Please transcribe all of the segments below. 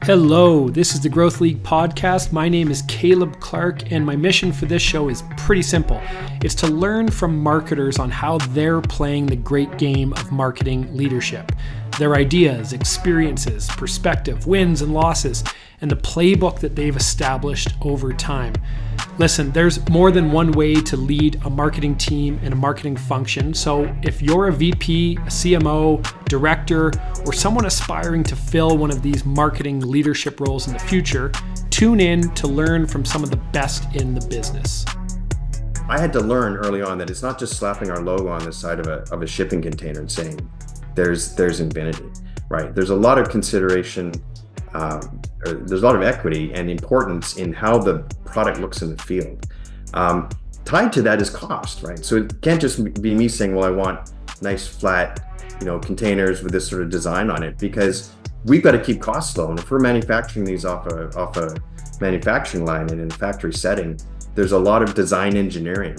Hello, this is the Growth League podcast. My name is Caleb Clark, and my mission for this show is pretty simple. It's to learn from marketers on how they're playing the great game of marketing leadership, their ideas, experiences, perspective, wins and losses, and the playbook that they've established over time. Listen, there's more than one way to lead a marketing team and a marketing function. So if you're a VP, a CMO, director, or someone aspiring to fill one of these marketing leadership roles in the future, tune in to learn from some of the best in the business. I had to learn early on that it's not just slapping our logo on the side of a shipping container and saying, there's InVinity, right? There's a lot of consideration, there's a lot of equity and importance in how the product looks in the field. Tied to that is cost, right? So it can't just be me saying, well, I want nice flat, containers with this sort of design on it, because we've got to keep costs low. And if we're manufacturing these off a manufacturing line and in a factory setting, there's a lot of design engineering.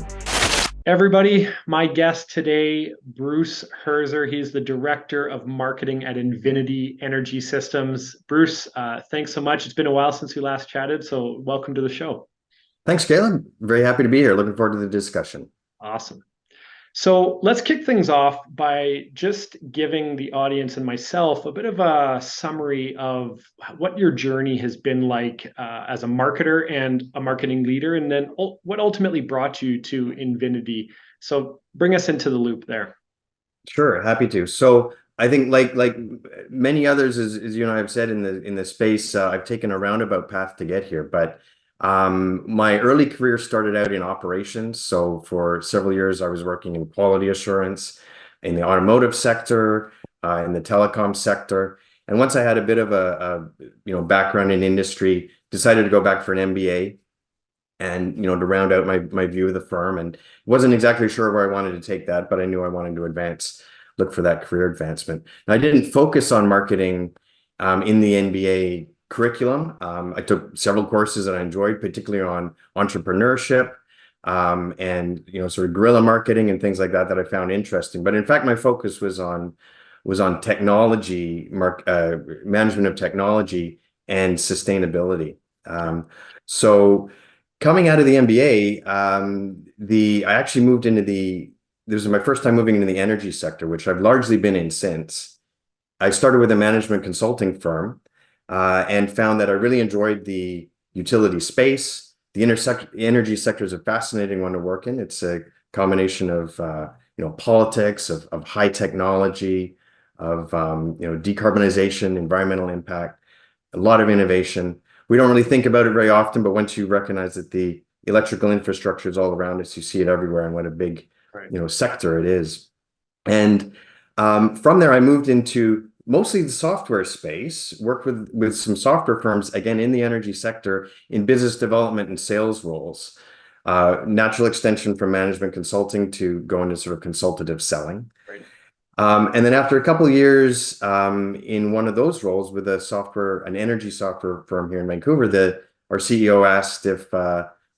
Everybody, my guest today, Bruce Herzer. He's the Director of Marketing at InVinity Energy Systems. Bruce, thanks so much. It's been a while since we last chatted, so welcome to the show. Thanks, Caleb. Very happy to be here. Looking forward to the discussion. Awesome. So let's kick things off by just giving the audience and myself a bit of a summary of what your journey has been like as a marketer and a marketing leader, and then what ultimately brought you to InVinity. So bring us into the loop there. Sure, happy to. So I think like many others, as you and I have said in the space, I've taken a roundabout path to get here, but my early career started out in operations. So for several years, I was working in quality assurance in the automotive sector, in the telecom sector. And once I had a bit of a background in industry, decided to go back for an MBA and, to round out my view of the firm. And wasn't exactly sure where I wanted to take that, but I knew I wanted to look for that career advancement. And I didn't focus on marketing in the MBA curriculum. I took several courses that I enjoyed, particularly on entrepreneurship and sort of guerrilla marketing and things like that I found interesting. But in fact, my focus was on technology, management of technology and sustainability. So coming out of the MBA, I actually moved into this was my first time moving into the energy sector, which I've largely been in since. I started with a management consulting firm. And found that I really enjoyed the utility space. The energy sector is a fascinating one to work in. It's a combination of politics, of high technology, of decarbonization, environmental impact, a lot of innovation. We don't really think about it very often, but once you recognize that the electrical infrastructure is all around us, you see it everywhere, and what a big sector it is. And from there, I moved into mostly the software space, worked with some software firms, again, in the energy sector, in business development and sales roles. Natural extension from management consulting to go into sort of consultative selling. Right. And then after a couple of years in one of those roles with an energy software firm here in Vancouver, our CEO asked if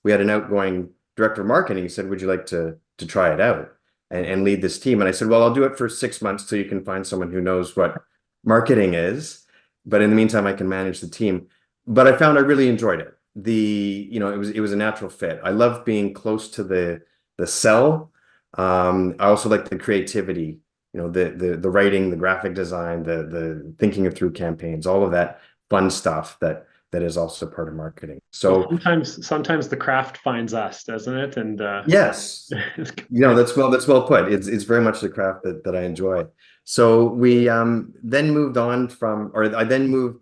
we had an outgoing director of marketing. He said, would you like to try it out and lead this team? And I said, well, I'll do it for 6 months till you can find someone who knows what marketing is, but in the meantime, I can manage the team. But I found I really enjoyed it. It was a natural fit. I love being close to the sell. I also like the creativity, the writing, the graphic design, the thinking of through campaigns, all of that fun stuff that is also part of marketing. So sometimes the craft finds us, doesn't it? And yes, that's well put. It's very much the craft that I enjoy. So we then moved on I then moved,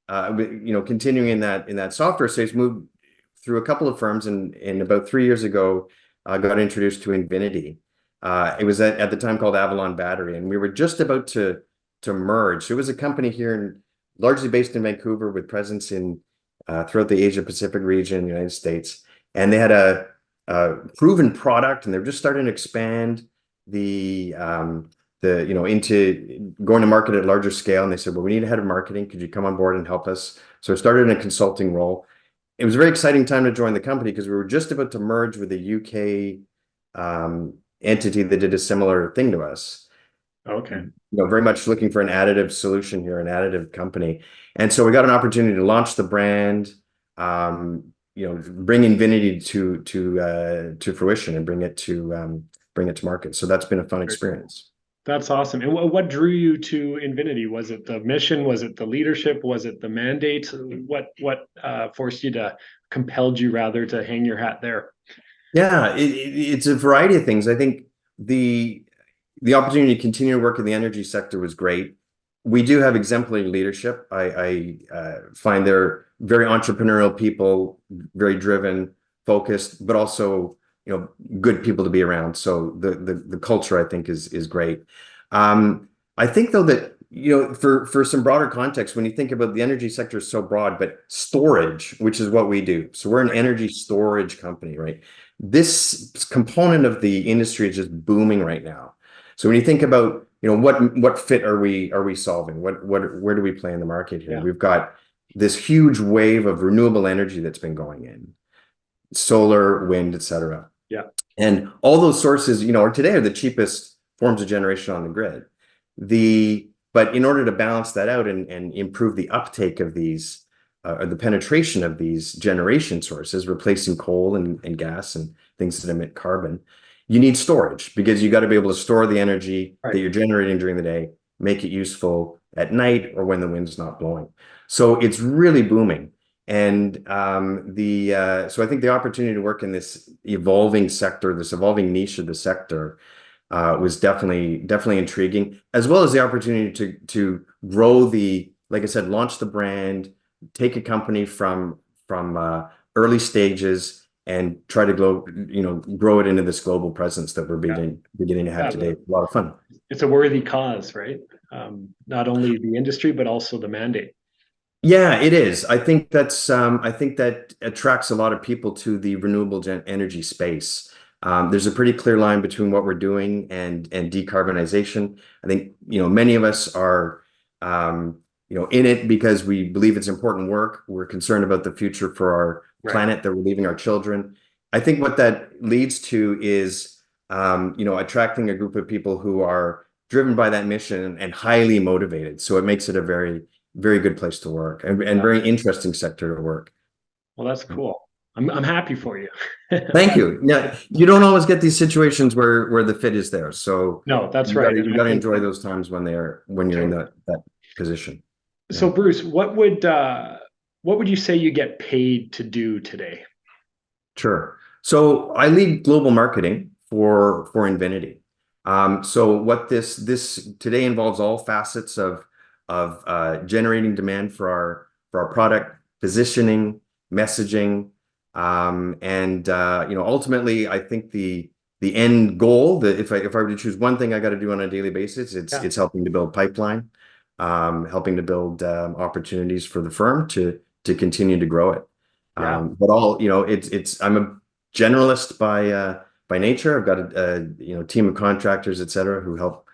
continuing in that software space, moved through a couple of firms, and about 3 years ago, got introduced to InVinity. It was at the time called Avalon Battery, and we were just about to merge. So it was a company here largely based in Vancouver with presence in throughout the Asia Pacific region, United States, and they had a proven product, and they were just starting to expand into going to market at larger scale. And they said, well, we need a head of marketing. Could you come on board and help us? So I started in a consulting role. It was a very exciting time to join the company because we were just about to merge with a UK entity that did a similar thing to us. Okay. Very much looking for an additive solution here, an additive company. And so we got an opportunity to launch the brand, bring InVinity to fruition and bring it to market. So that's been a fun experience. That's awesome. And what drew you to InVinity? Was it the mission? Was it the leadership? Was it the mandate? What forced you to compelled you rather to hang your hat there? Yeah, it's a variety of things. I think the opportunity to continue to work in the energy sector was great. We do have exemplary leadership. I find they're very entrepreneurial people, very driven, focused, but also good people to be around. So the culture, I think, is great. I think though that for some broader context, when you think about the energy sector is so broad, but storage, which is what we do. So we're an energy storage company, right? This component of the industry is just booming right now. So when you think about what fit are we solving? Where do we play in the market here? Yeah. We've got this huge wave of renewable energy that's been going in, solar, wind, etc. Yeah. And all those sources, today are the cheapest forms of generation on the grid. But in order to balance that out and improve the uptake of these, or the penetration of these generation sources, replacing coal and gas and things that emit carbon, you need storage because you got to be able to store the energy that you're generating during the day, make it useful at night or when the wind's not blowing. So it's really booming. And so I think the opportunity to work in this evolving sector, this evolving niche of the sector, was definitely intriguing, as well as the opportunity to grow like I said, launch the brand, take a company from early stages and try to grow it into this global presence that we're beginning to have today. A lot of fun. It's a worthy cause, right? Not only the industry, but also the mandate. Yeah, it is. I think that attracts a lot of people to the renewable energy space. There's a pretty clear line between what we're doing and decarbonization. I think many of us are in it because we believe it's important work. We're concerned about the future for our planet that we're leaving our children. I think what that leads to is attracting a group of people who are driven by that mission and highly motivated. So it makes it a very, very good place to work and very interesting sector to work. Well, that's cool. I'm happy for you. Thank you. Yeah, you don't always get these situations where the fit is there. So no, that's right. You got to enjoy those times when you're in that position. So Bruce, what would you say you get paid to do today? Sure. So I lead global marketing for InVinity. So what this today involves all facets of generating demand for our product, positioning, messaging, and ultimately, I think the end goal that if I were to choose one thing I got to do on a daily basis, it's helping to build pipeline, helping to build opportunities for the firm to continue to grow it. But I'm a generalist by nature. I've got a team of contractors, et cetera, who help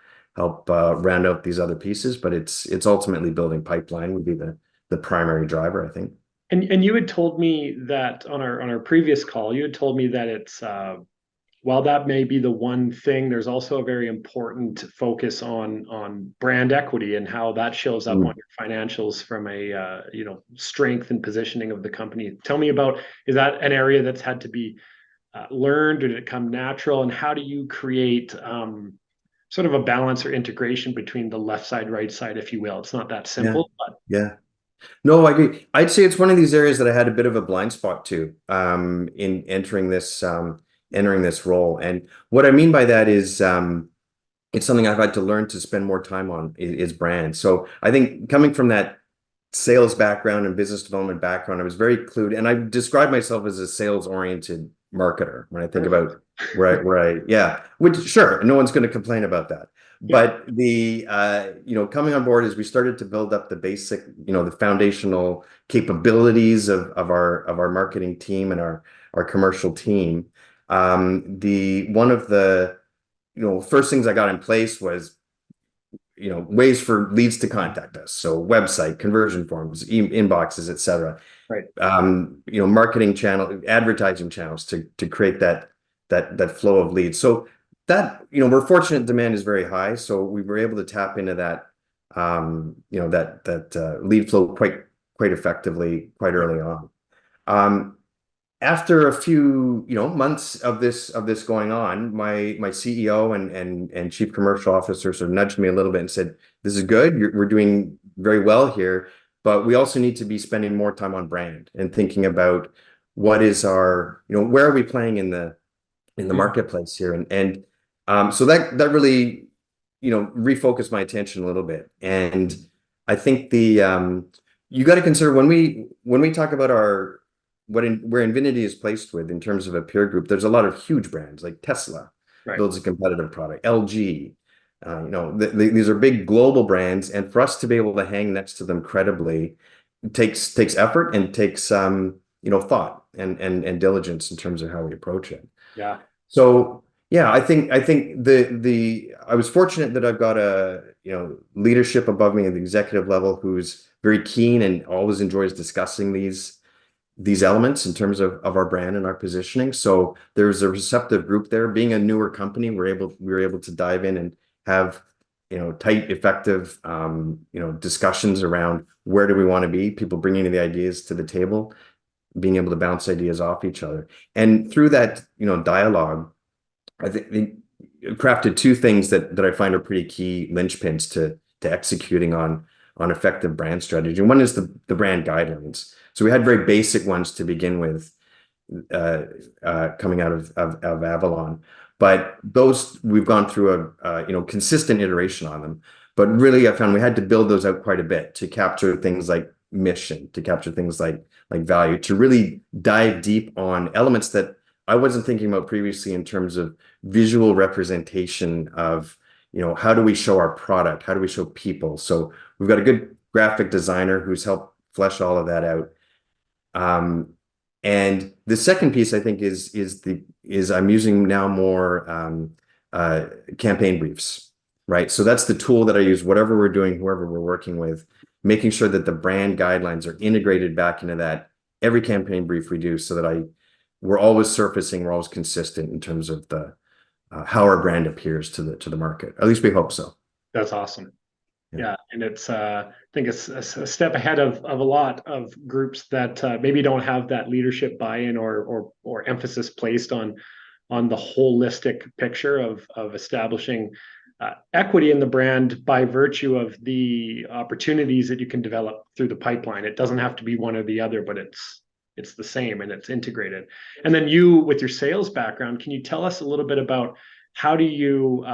round out these other pieces, but it's ultimately building pipeline would be the primary driver, I think. And you had told me that on our previous call, you had told me that it's while that may be the one thing, there's also a very important focus on brand equity and how that shows up on your financials from a strength and positioning of the company. Tell me about, is that an area that's had to be learned, or did it come natural, and how do you create sort of a balance or integration between the left side, right side, if you will? It's not that simple, but no, I agree. I'd say it's one of these areas that I had a bit of a blind spot to in entering this role. And what I mean by that is it's something I've had to learn to spend more time on is brand. So I think coming from that sales background and business development background, I was very clued, and I describe myself as a sales-oriented marketer when I think about which sure, no one's going to complain about that. But the coming on board as we started to build up the basic, the foundational capabilities of our marketing team and our commercial team. One of the first things I got in place was ways for leads to contact us. So website, conversion forms, inboxes, et cetera. Marketing channel, advertising channels to create that flow of leads. So that, we're fortunate demand is very high, so we were able to tap into that, that lead flow quite effectively quite early on. After a few, months of this going on, my CEO and chief commercial officer sort of nudged me a little bit and said, "This is good. We're doing very well here, but we also need to be spending more time on brand and thinking about what is our, where are we playing in the marketplace here." So that really, refocused my attention a little bit. And I think you got to consider when we talk about where InVinity is placed with in terms of a peer group, there's a lot of huge brands like Tesla builds a competitive product, LG, these are big global brands, and for us to be able to hang next to them credibly takes effort and takes thought and diligence in terms of how we approach it. Yeah. So yeah, I think I was fortunate that I've got leadership above me at the executive level who's very keen and always enjoys discussing these elements in terms of our brand and our positioning. So there's a receptive group there. Being a newer company, we were able to dive in and have tight, effective discussions around where do we want to be, people bringing the ideas to the table, being able to bounce ideas off each other. And through that dialogue, I think crafted two things that I find are pretty key linchpins to executing on effective brand strategy. And one is the brand guidelines. So we had very basic ones to begin with, coming out of Avalon, but those we've gone through a consistent iteration on them. But really, I found we had to build those out quite a bit to capture things like mission, to capture things like value, to really dive deep on elements that I wasn't thinking about previously in terms of visual representation of, how do we show our product? How do we show people? So we've got a good graphic designer who's helped flesh all of that out. And the second piece I think is I'm using now more campaign briefs, right? So that's the tool that I use, whatever we're doing, whoever we're working with, making sure that the brand guidelines are integrated back into that every campaign brief we do, so that we're always surfacing, we're always consistent in terms of the how our brand appears to the market. At least we hope so. That's awesome. Yeah, and it's I think it's a step ahead of a lot of groups that maybe don't have that leadership buy-in or emphasis placed on the holistic picture of establishing equity in the brand by virtue of the opportunities that you can develop through the pipeline. It doesn't have to be one or the other, but it's the same and it's integrated. And then you, with your sales background, can you tell us a little bit about how do you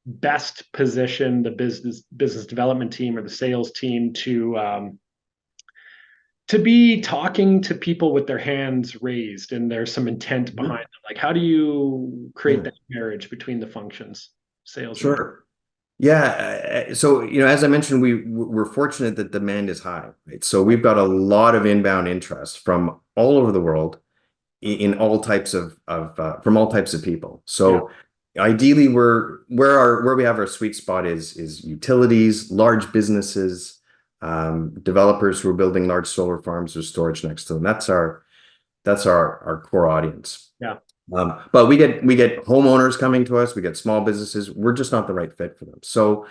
best position the business development team or the sales team to be talking to people with their hands raised and there's some intent behind them? Like, how do you create that marriage between the functions, sales? Sure. Yeah. So, as I mentioned, we're fortunate that demand is high, right? So we've got a lot of inbound interest from all over the world in all types from all types of people. So ideally, where we have our sweet spot is utilities, large businesses, developers who are building large solar farms with storage next to them. That's our core audience. Yeah. But we get homeowners coming to us. We get small businesses. We're just not the right fit for them. So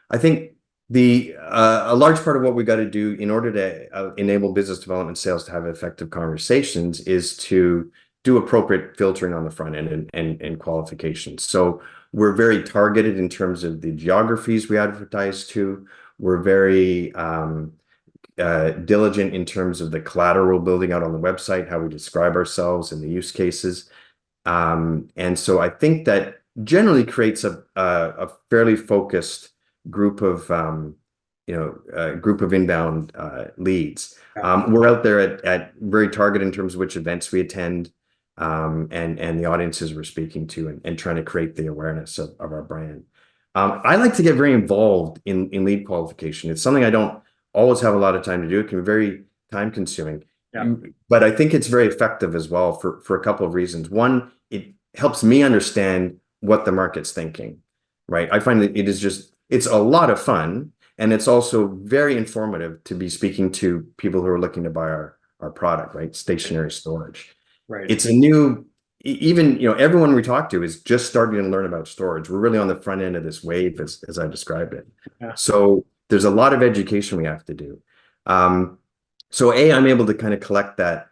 I think a large part of what we got to do in order to enable business development sales to have effective conversations is to do appropriate filtering on the front end and qualifications. So we're very targeted in terms of the geographies we advertise to. We're very diligent in terms of the collateral building out on the website, how we describe ourselves and the use cases. And so I think that generally creates a fairly focused group of inbound leads. We're out there at very targeted in terms of which events we attend, and the audiences we're speaking to, and trying to create the awareness of our brand. I like to get very involved in lead qualification. It's something I don't always have a lot of time to do. It can be very time consuming. But I think it's very effective as well for a couple of reasons. One, it helps me understand what the market's thinking, right? I find that it's a lot of fun, and it's also very informative to be speaking to people who are looking to buy our product, right? Stationary storage. Right. It's a new even, everyone we talk to is just starting to learn about storage. We're really on the front end of this wave, as I described it. Yeah. So there's a lot of education we have to do. So I'm able to kind of collect that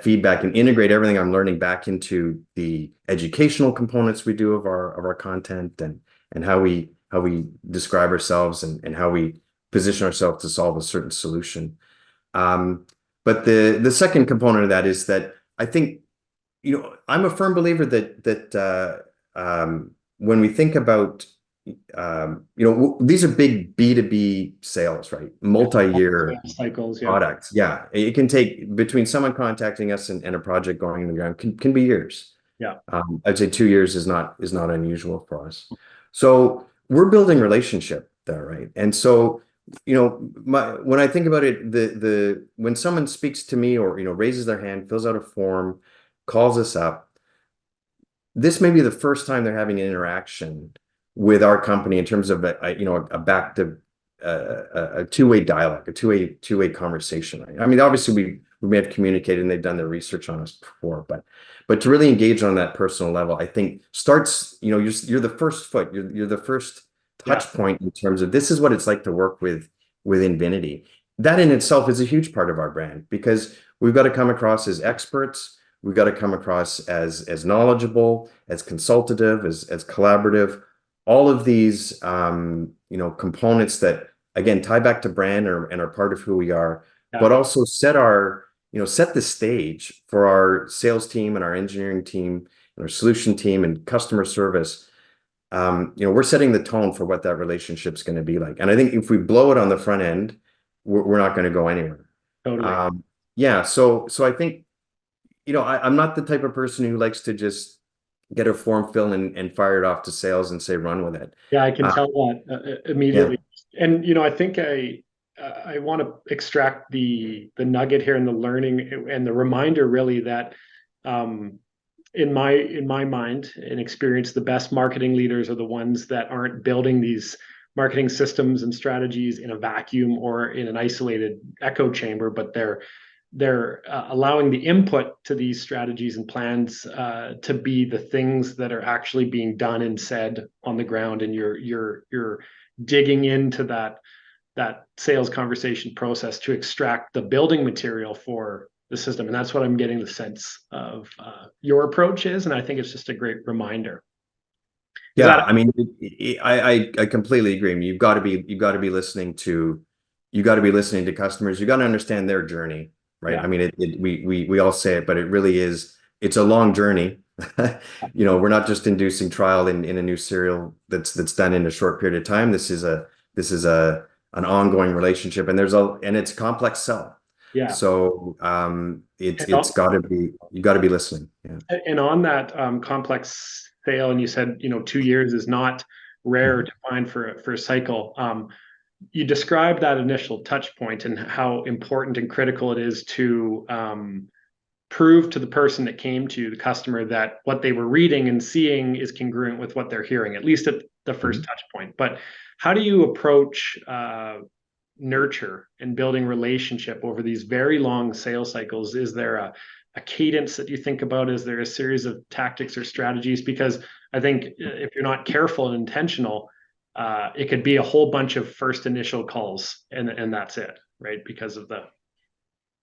feedback and integrate everything I'm learning back into the educational components we do of our content, and how we describe ourselves, and how we position ourselves to solve a certain solution. But the second component of that is that I think, I'm a firm believer that when we think about, these are big B2B sales, right? Multi-year cycles, yeah. products. Yeah, it can take between someone contacting us and a project going in the ground can be years. Yeah. I'd say 2 years is not unusual for us. So we're building relationship there, right? And so, when I think about it, when someone speaks to me, or raises their hand, fills out a form, calls us up, this may be the first time they're having an interaction with our company in terms of a two-way dialogue, a two-way conversation. I mean, obviously we may have communicated and they've done their research on us before, but to really engage on that personal level, I think starts, you're the first foot, you're the first touch point in terms of this is what it's like to work with InVinity. That in itself is a huge part of our brand, because we've got to come across as experts. We've got to come across as knowledgeable, as consultative, as collaborative. All of these, components that, again, tie back to brand, and are part of who we are, but also set the stage for our sales team and our engineering team and our solution team and customer service. We're setting the tone for what that relationship's going to be like. And I think if we blow it on the front end, we're not going to go anywhere. Totally. Yeah. So I think, I'm not the type of person who likes to just get a form fill and fire it off to sales and say, run with it. Yeah, I can tell that immediately. Yeah. And, I think I want to extract the nugget here, and the learning and the reminder really that, in my mind and experience, the best marketing leaders are the ones that aren't building these marketing systems and strategies in a vacuum or in an isolated echo chamber, but they're allowing the input to these strategies and plans to be the things that are actually being done and said on the ground, and you're digging into that sales conversation process to extract the building material for the system. And that's what I'm getting the sense of your approach is, and I think it's just a great reminder. Yeah, I mean, I completely agree. I mean, you've got to be listening to customers. You got to understand their journey, right? Yeah. I mean, we all say it, but it really is. It's a long journey. We're not just inducing trial in a new serial that's done in a short period of time. This is an ongoing relationship, and it's a complex sell. Yeah. So it's got to be, you got to be listening. Yeah. And on that complex sale, and you said 2 years is not rare to find for a cycle. You described that initial touch point and how important and critical it is to prove to the person that came to the customer that what they were reading and seeing is congruent with what they're hearing, at least at the first touch point. But how do you approach nurture and building relationship over these very long sales cycles? Is there a cadence that you think about? Is there a series of tactics or strategies? Because I think if you're not careful and intentional, it could be a whole bunch of first initial calls and that's it, right? Because of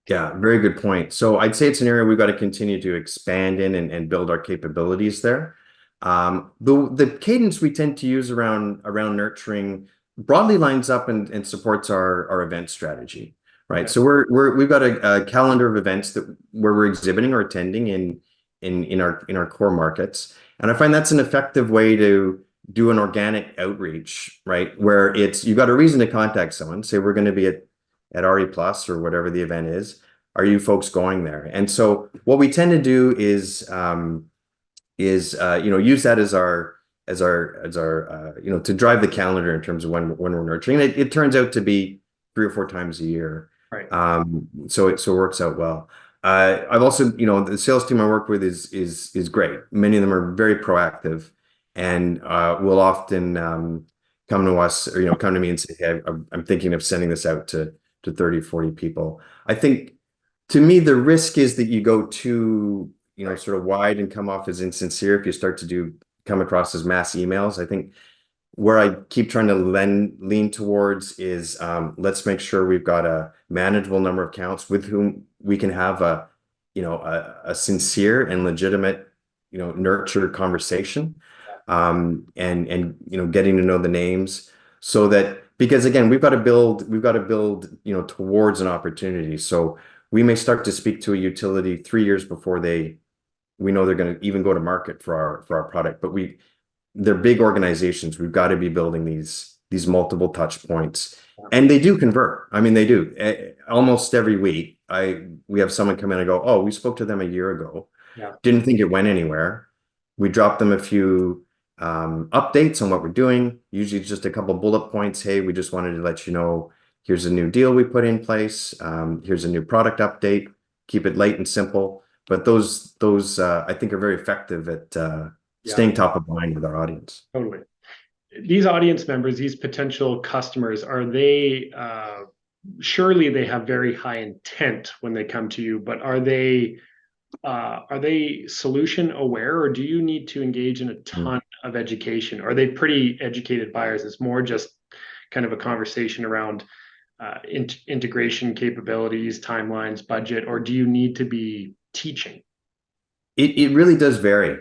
Yeah, very good point. So I'd say it's an area we've got to continue to expand in and build our capabilities there. The cadence we tend to use around nurturing broadly lines up and supports our event strategy, right? Okay. So we've got a calendar of events where we're exhibiting or attending in our core markets, and I find that's an effective way to do an organic outreach, right? Where you've got a reason to contact someone. Say we're going to be at RE Plus or whatever the event is. Are you folks going there? And so what we tend to do is use that as our to drive the calendar in terms of when we're nurturing. It turns out to be 3 or 4 times a year. Right. So it works out well. I've also, the sales team I work with is great. Many of them are very proactive, and will often come to us, or come to me and say, hey, I'm thinking of sending this out to 30, 40 people. I think, to me, the risk is that you go too know, sort of wide and come off as insincere if you start to come across as mass emails. I think where I keep trying to lean towards is let's make sure we've got a manageable number of accounts with whom we can have a sincere and legitimate, nurtured conversation, and getting to know the names, so that, because again, we've got to build, towards an opportunity. So we may start to speak to a utility 3 years before we know they're going to even go to market for our product, but they're big organizations. We've got to be building these multiple touch points, and they do convert. I mean, they do. Almost every week, we have someone come in and go, "Oh, we spoke to them a year ago. Yeah. Didn't think it went anywhere." We drop them a few updates on what we're doing. Usually, just a couple bullet points. Hey, we just wanted to let you know, here's a new deal we put in place. Here's a new product update. Keep it light and simple. But those I think are very effective at staying top of mind with our audience. Totally. These audience members, these potential customers, are they surely they have very high intent when they come to you, but are they solution aware, or do you need to engage in a ton of education? Are they pretty educated buyers? It's more just kind of a conversation around integration capabilities, timelines, budget, or do you need to be teaching? It really does vary,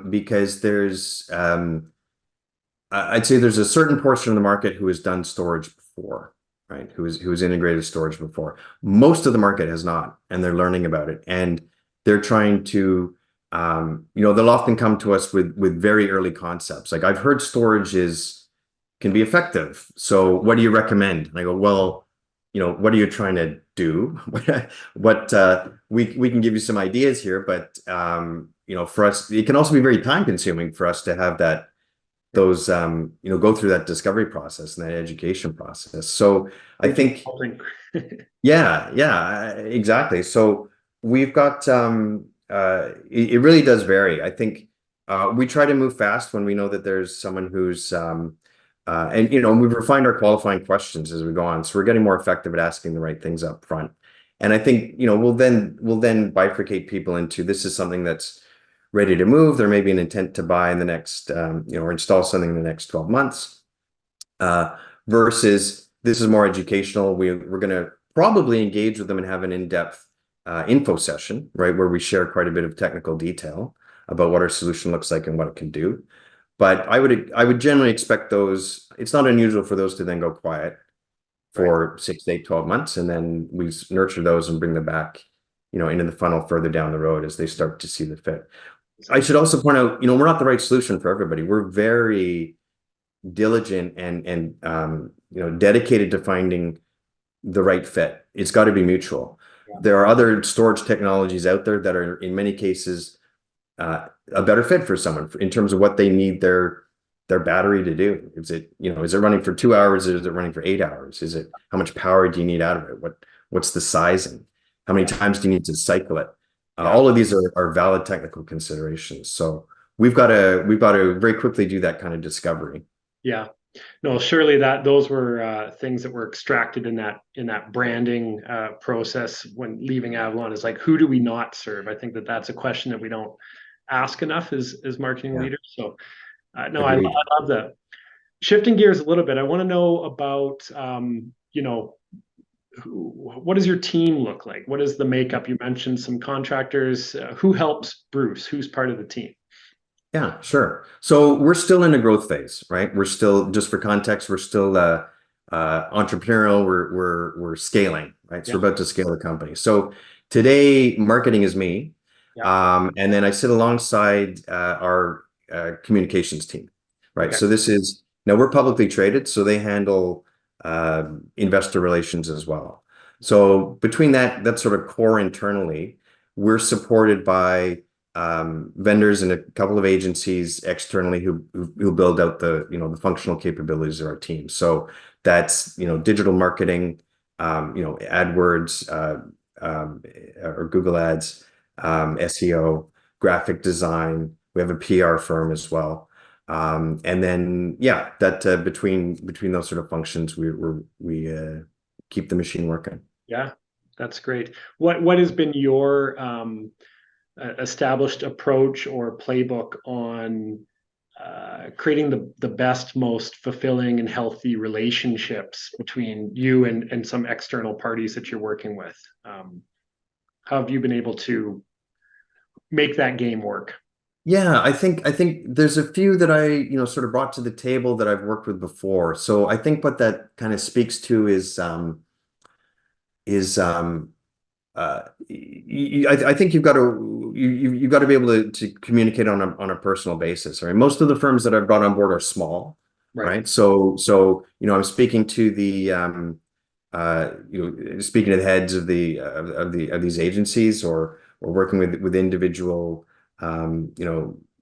because I'd say there's a certain portion of the market who has done storage before, right? Who has integrated storage before. Most of the market has not, and they're learning about it, and they're trying to, they'll often come to us with very early concepts. Like, I've heard storage can be effective, so what do you recommend? And I go, well, what are you trying to do? We can give you some ideas here, but for us, it can also be very time consuming for us to have go through that discovery process and that education process. So I think, yeah, exactly. So we've got, it really does vary. I think we try to move fast when we know that there's someone who's, and we've refined our qualifying questions as we go on. So we're getting more effective at asking the right things up front. And I think, we'll then bifurcate people into, this is something that's ready to move. There may be an intent to buy in the next, or install something in the next 12 months, versus this is more educational. We're going to probably engage with them and have an in-depth info session, right, where we share quite a bit of technical detail about what our solution looks like and what it can do. But I would generally expect those. It's not unusual for those to then go quiet for 6 to 8, 12 months, and then we nurture those and bring them back, into the funnel further down the road as they start to see the fit. I should also point out, we're not the right solution for everybody. We're very diligent and dedicated to finding the right fit. It's got to be mutual. Yeah. There are other storage technologies out there that are, in many cases, a better fit for someone in terms of what they need their battery to do. Is it running for 2 hours? Is it running for 8 hours? How much power do you need out of it? What's the sizing? How many times do you need to cycle it? All of these are valid technical considerations. So we've got to very quickly do that kind of discovery. Yeah. No, surely those were things that were extracted in that branding process when leaving Avalon, is like, who do we not serve? I think that's a question that we don't ask enough as marketing leaders. So no, I love that. Shifting gears a little bit, I want to know about what does your team look like? What is the makeup? You mentioned some contractors. Who helps Bruce? Who's part of the team? Yeah, sure. So we're still in a growth phase, right? We're still, just for context, we're still entrepreneurial. We're scaling, right? So we're about to scale the company. So today, marketing is me, and then I sit alongside our communications team, right? Okay. So now we're publicly traded, so they handle investor relations as well. So between that's sort of core internally, we're supported by vendors and a couple of agencies externally who build out the functional capabilities of our team. So that's digital marketing, AdWords, or Google Ads, SEO, graphic design. We have a PR firm as well. And then, that between those sort of functions, we keep the machine working. Yeah, that's great. What has been your established approach or playbook on creating the best, most fulfilling and healthy relationships between you and some external parties that you're working with? How have you been able to make that game work? Yeah, I think there's a few that I, sort of brought to the table that I've worked with before. So I think what that kind of speaks to is I think you've got to be able to communicate on a personal basis. Right? Most of the firms that I've brought on board are small, Right. right? So I'm speaking to speaking to the heads of of these agencies, or working with individual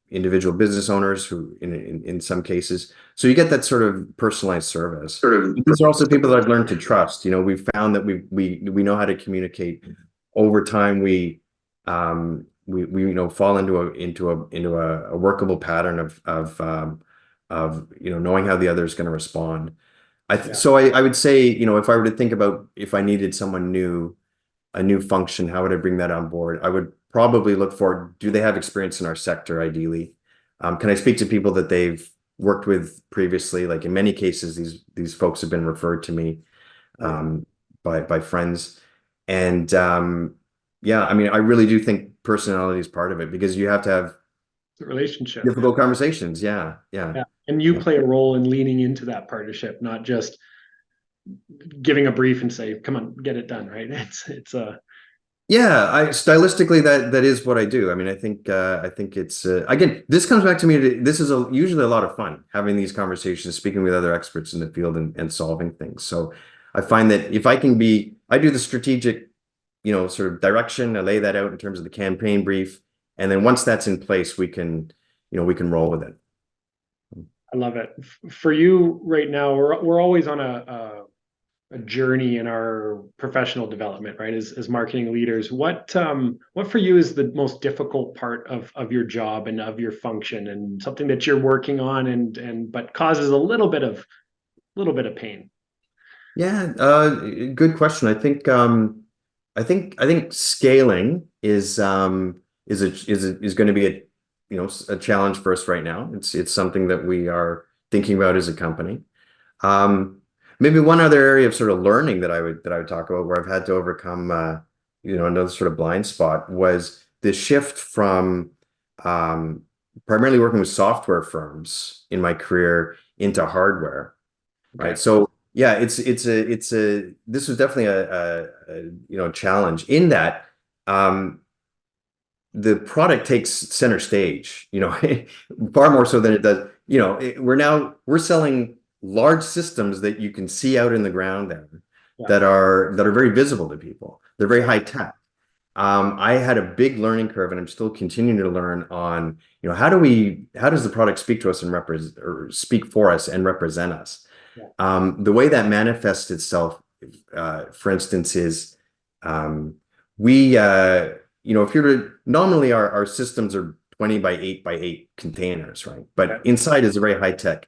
individual business owners who in some cases. So you get that sort of personalized service. Sort of. These are also people that I've learned to trust. We've found that we know how to communicate over time. We fall into a workable pattern of knowing how the other is going to respond. Yeah. So I would say, if I were to think about if I needed someone new, a new function, how would I bring that on board? I would probably look for, do they have experience in our sector, ideally? Can I speak to people that they've worked with previously? Like in many cases, these folks have been referred to me by friends. And yeah, I mean, I really do think personality is part of it, because you have to have The relationship. difficult conversations. Yeah, yeah. Yeah. And you Yeah. play a role in leaning into that partnership, not just giving a brief and say, come on, get it done, right? It's Yeah, I stylistically that is what I do. I mean, I think it's again, this comes back to me. This is usually a lot of fun, having these conversations, speaking with other experts in the field, and solving things. So I find that if I do the strategic, sort of direction. I lay that out in terms of the campaign brief, and then once that's in place, we can roll with it. I love it. For you right now, we're always on a journey in our professional development, right? As marketing leaders, what for you is the most difficult part of your job and of your function, and something that you're working on and but causes a little bit of pain? Yeah, good question. I think scaling is going to be a challenge for us right now. It's something that we are thinking about as a company. Maybe one other area of sort of learning that I would talk about, where I've had to overcome another sort of blind spot, was the shift from primarily working with software firms in my career into hardware. Okay. Right. So yeah, this was definitely a challenge, in that the product takes center stage, far more so than it does. We're selling large systems that you can see out in the ground there, Yeah. that are very visible to people. They're very high tech. I had a big learning curve, and I'm still continuing to learn on, how does the product speak to us and represent, or speak for us and represent us? Yeah. The way that manifests itself, for instance, is we, if you're normally our systems are 20 by 8 by 8 containers, right? But Okay. inside is a very high tech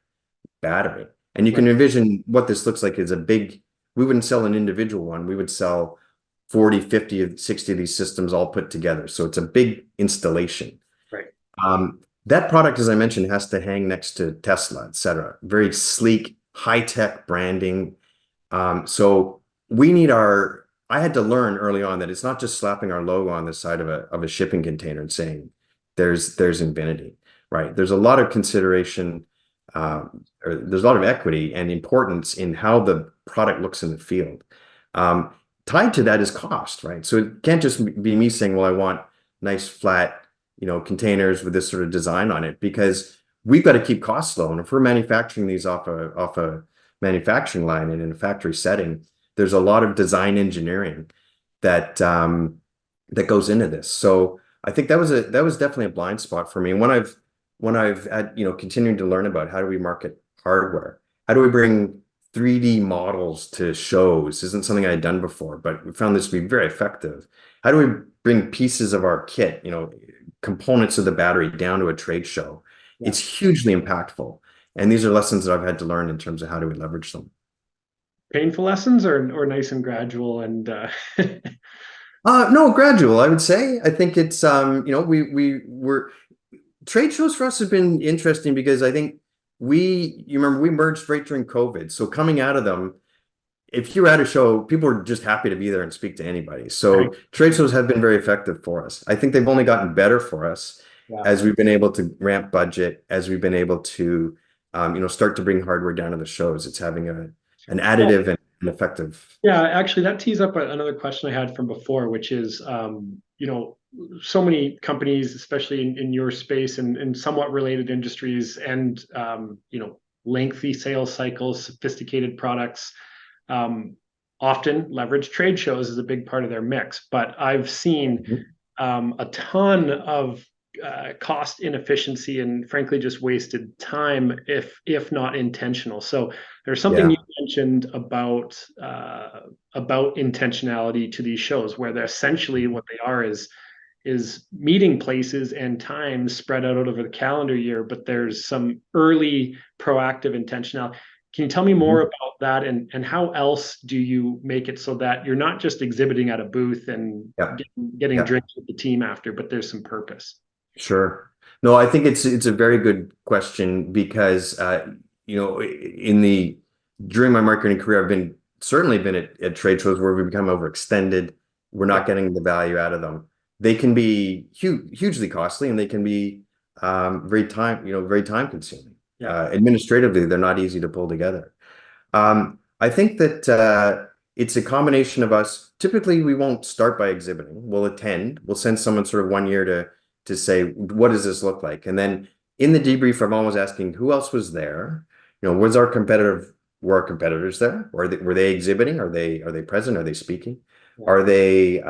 battery. And you can envision what this looks like is we wouldn't sell an individual one. We would sell 40, 50, 60 of these systems all put together. So it's a big installation. Right. That product, as I mentioned, has to hang next to Tesla, et cetera. Very sleek, high-tech branding. So I had to learn early on that it's not just slapping our logo on the side of a shipping container and saying there's InVinity, right? There's a lot of consideration, or there's a lot of equity and importance in how the product looks in the field. Tied to that is cost, right? So it can't just be me saying, well, I want nice flat, containers with this sort of design on it, because we've got to keep costs low. And if we're manufacturing these off a manufacturing line and in a factory setting, there's a lot of design engineering that goes into this. So I think that was definitely a blind spot for me. And when I've had, continuing to learn about how do we market hardware, how do we bring 3D models to shows, isn't something I had done before, but we found this to be very effective. How do we bring pieces of our kit, components of the battery, down to a trade show? Yeah. It's hugely impactful. And these are lessons that I've had to learn in terms of how do we leverage them. Painful lessons or nice and gradual and No, gradual, I would say. I think it's we're trade shows for us have been interesting because I think you remember we merged right during COVID. So coming out of them, if you're at a show, people are just happy to be there and speak to anybody. Right. So trade shows have been very effective for us. I think they've only gotten better for us Yeah. as we've been able to ramp budget, as we've been able to, start to bring hardware down to the shows. It's having an additive and an effective. Yeah, actually, that tees up another question I had from before, which is, so many companies, especially in your space and in somewhat related industries, and lengthy sales cycles, sophisticated products, um, often leverage trade shows as a big part of their mix. But I've seen a ton of cost inefficiency and frankly just wasted time if not intentional. So there's something you Yeah. mentioned about intentionality to these shows where they're essentially what they are is meeting places and times spread out over the calendar year, but there's some early proactive intentionality. Can you tell me more Mhm. about that, and how else do you make it so that you're not just exhibiting at a booth and Yeah. getting Yeah. drinks with the team after, but there's some purpose? Sure. No, I think it's a very good question because in the during my marketing career, I've been certainly been at trade shows where we become overextended. We're Yeah, not getting the value out of them. They can be hugely costly and they can be very time consuming. yeah, Administratively, they're not easy to pull together. I think that it's a combination of us. Typically, we won't start by exhibiting. We'll attend. We'll send someone sort of 1 year to say, what does this look like? And then in the debrief, I'm always asking, who else was there? Were our competitors there? Were they exhibiting? Are they present? Are they speaking? yeah, Are they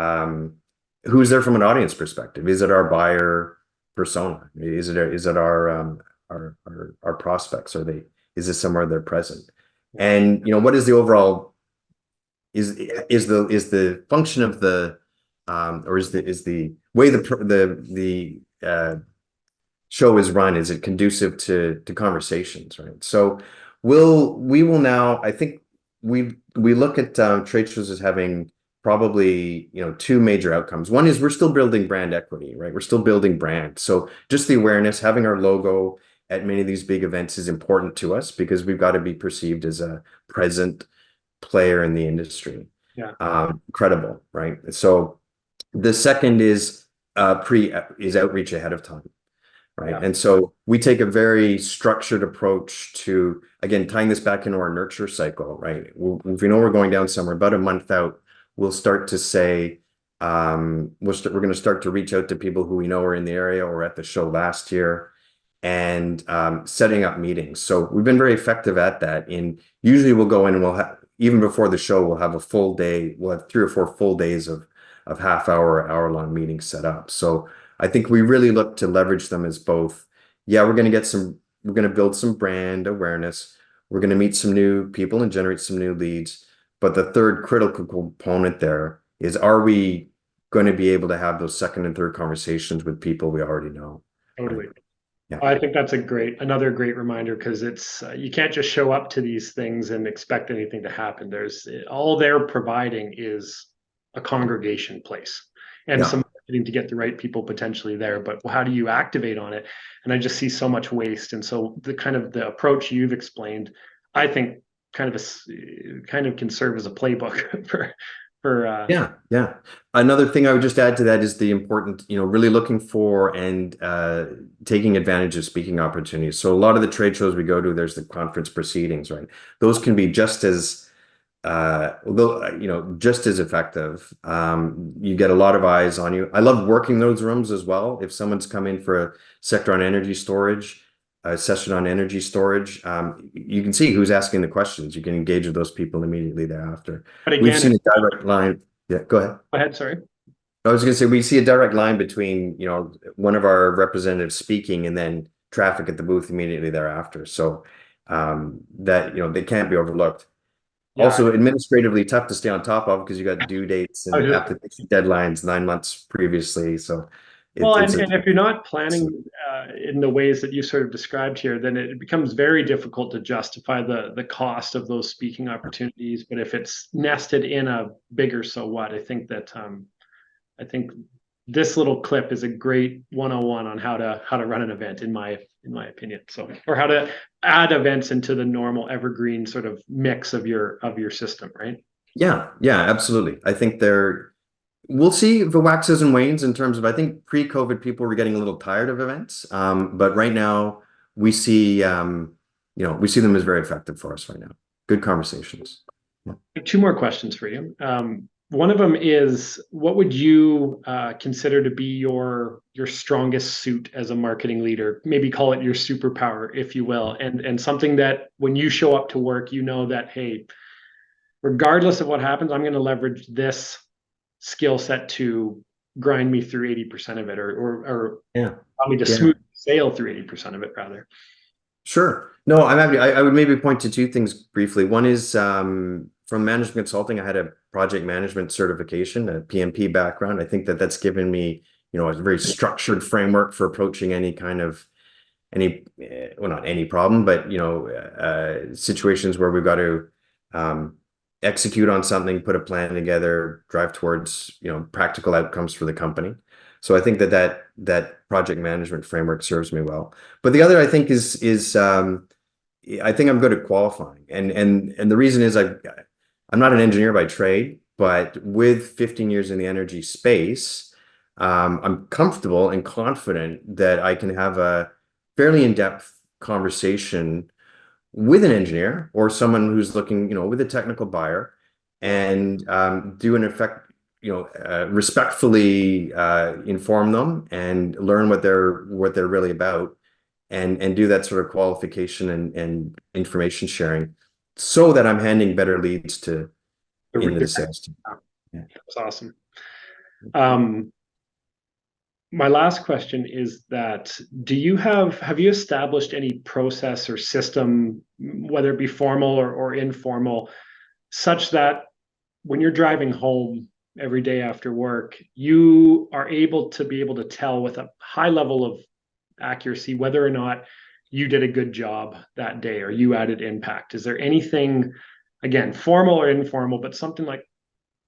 who's there from an audience perspective? Is it our buyer persona? Is it our prospects? Is this somewhere they're present? yeah. And what is the overall is the function of the or is the way the show is run, is it conducive to conversations, right? So we will now, I think we look at trade shows as having probably two major outcomes. One is we're still building brand equity, right? We're still building brand. So just the awareness, having our logo at many of these big events is important to us because we've got to be perceived as a present player in the industry, Yeah. credible, right? So the second is outreach ahead of time, right? Yeah. And so we take a very structured approach to, again, tying this back into our nurture cycle, right? If we know we're going down somewhere, about a month out, we'll start to say, we're going to start to reach out to people who we know are in the area or at the show last year and setting up meetings. So we've been very effective at that. Usually we'll go in and we'll have, even before the show, we'll have a full day. We'll have 3 or 4 full days of half-hour long meetings set up. So I think we really look to leverage them as both. Yeah, we're going to build some brand awareness. We're going to meet some new people and generate some new leads. But the third critical component there is, are we going to be able to have those second and third conversations with people we already know? Right? Totally. Yeah. I think that's another great reminder because it's you can't just show up to these things and expect anything to happen. There's all they're providing is a congregation place and Yeah. some marketing to get the right people potentially there. But how do you activate on it? And I just see so much waste. And so the approach you've explained, I think kind of can serve as a playbook for Yeah, yeah. Another thing I would just add to that is the important, really looking for and taking advantage of speaking opportunities. So a lot of the trade shows we go to, there's the conference proceedings, right? Those can be just as effective. You get a lot of eyes on you. I love working those rooms as well. If someone's come in for a sector on energy storage, a session on energy storage, you can see who's asking the questions. You can engage with those people immediately thereafter. but We've again, seen a direct line. Yeah, go ahead. go ahead, sorry. I was going to say we see a direct line between, one of our representatives speaking and then traffic at the booth immediately thereafter. So that, they can't be overlooked. Yeah, Also, administratively tough to stay on top of because you got due dates I was and just application deadlines 9 months previously. So Well, it's and if you're not planning in the ways that you sort of described here, then it becomes very difficult to justify the cost of those speaking opportunities. But if it's nested in a bigger so what, I think that I think this little clip is a great 101 on how to run an event in my opinion. So, or how to add events into the normal evergreen sort of mix of your system, right? Yeah, yeah, absolutely. I think we'll see if it waxes and wanes in terms of, I think pre-COVID people were getting a little tired of events. But right now we see, we see them as very effective for us right now. Good conversations. Yeah. Two more questions for you. One of them is, what would you consider to be your strongest suit as a marketing leader? Maybe call it your superpower, if you will, and something that when you show up to work, you know that, hey, regardless of what happens, I'm going to leverage this skill set to grind me through 80% of it, or Yeah. allow me to Yeah. smooth sail through 80% of it, rather. Sure. No, I'm happy. I would maybe point to two things briefly. One is from management consulting, I had a project management certification, a PMP background. I think that that's given me, a very structured framework for approaching any kind of well, not any problem, but situations where we've got to execute on something, put a plan together, drive towards practical outcomes for the company. So I think that project management framework serves me well. But the other I think is I think I'm good at qualifying, and the reason is I'm not an engineer by trade, but with 15 years in the energy space, I'm comfortable and confident that I can have a fairly in-depth conversation with an engineer or someone who's looking, with a technical buyer, and do an effect, respectfully inform them and learn what they're really about, and do that sort of qualification and information sharing, so that I'm handing better leads into the sales team. Yeah. That's awesome. My last question is that have you established any process or system, whether it be formal or informal, such that when you're driving home every day after work, you are able to tell with a high level of accuracy whether or not you did a good job that day or you added impact? Is there anything, again, formal or informal, but something like,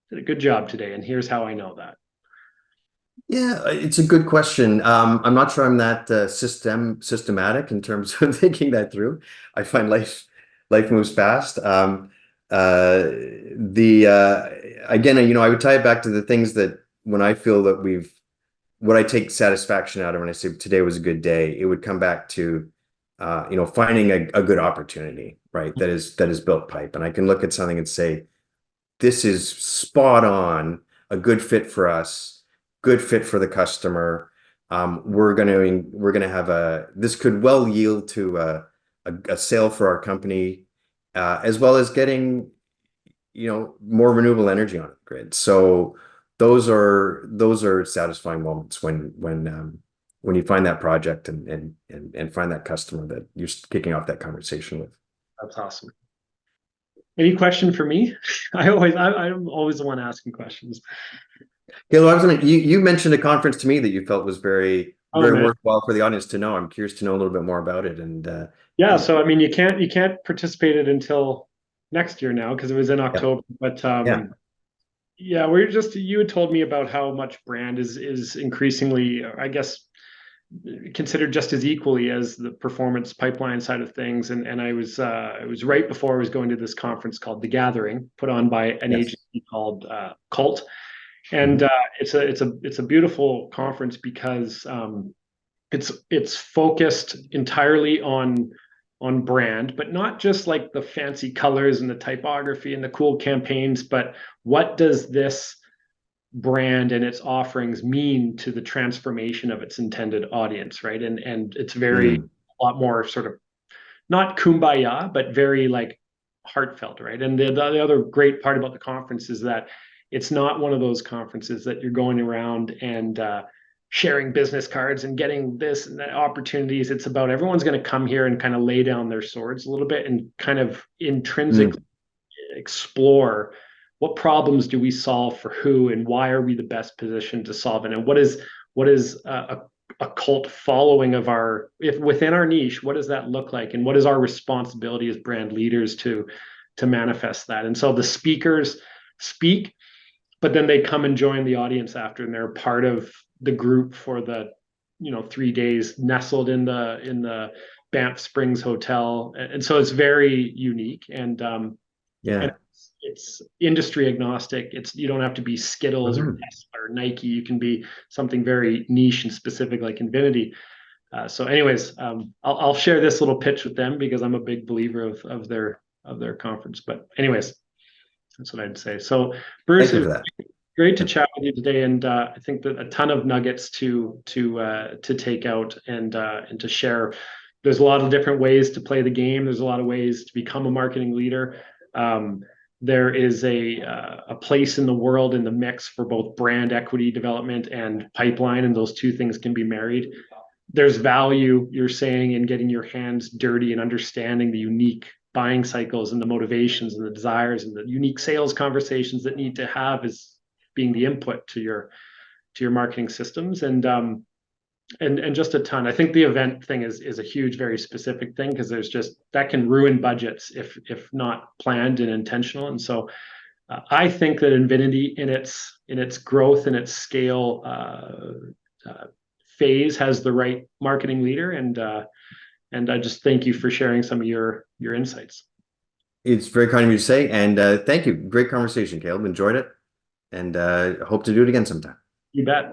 did a good job today, and here's how I know that? Yeah, it's a good question. I'm not sure I'm that systematic in terms of thinking that through. I find life moves fast. The Again, I would tie it back to the things that when I feel that what I take satisfaction out of when I say today was a good day, it would come back to finding a good opportunity, right? That is built pipe, and I can look at something and say, this is spot on, a good fit for us, good fit for the customer. We're gonna have this could well yield to a sale for our company, as well as getting more renewable energy on the grid. So those are satisfying moments when you find that project and find that customer that you're kicking off that conversation with. That's awesome. Any question for me? I'm always the one asking questions. Yeah, you mentioned a conference to me that you felt was very worthwhile for the audience to know. I'm curious to know a little bit more about it. And yeah, so I mean, you can't participate it until next year now because it was in October. But yeah, you had told me about how much brand is increasingly, I guess, considered just as equally as the performance pipeline side of things. And it was right before I was going to this conference called The Gathering, put on by an agency called Cult. And it's a beautiful conference because it's focused entirely on brand, but not just like the fancy colors and the typography and the cool campaigns, but what does this brand and its offerings mean to the transformation of its intended audience, right? And it's a lot more sort of not kumbaya, but very like heartfelt, right? And the other great part about the conference is that it's not one of those conferences that you're going around and sharing business cards and getting this and that opportunities. It's about everyone's going to come here and kind of lay down their swords a little bit and kind of intrinsically explore what problems do we solve for who, and why are we the best position to solve it, and what is a cult following of if within our niche, what does that look like, and what is our responsibility as brand leaders to manifest that? And so the speakers speak. but then they come and join the audience after, and they're part of the group for the 3 days, nestled in the Banff Springs Hotel, and so it's very unique, and Yeah. it's industry agnostic. You don't have to be Skittles or Mhm. Tesla or Nike. You can be something very niche and specific like InVinity. So, anyways, I'll share this little pitch with them because I'm a big believer of their conference. But, anyways, that's what I'd say. So, Bruce, Thank it you was for that. great to Yeah. chat with you today, and I think that a ton of nuggets to take out and to share. There's a lot of different ways to play the game. There's a lot of ways to become a marketing leader. Um, there is a place in the world in the mix for both brand equity development and pipeline, and those two things can be married. There's value, you're saying, in getting your hands dirty and understanding the unique buying cycles and the motivations and the desires and the unique sales conversations that need to have as being the input to your marketing systems, and just a ton. I think the event thing is a huge, very specific thing, because there's just that can ruin budgets if not planned and intentional. And so I think that InVinity in its growth and its scale phase has the right marketing leader, and I just thank you for sharing some of your insights. It's very kind of you to say, and thank you. Great conversation, Caleb. Enjoyed it, and hope to do it again sometime. You bet.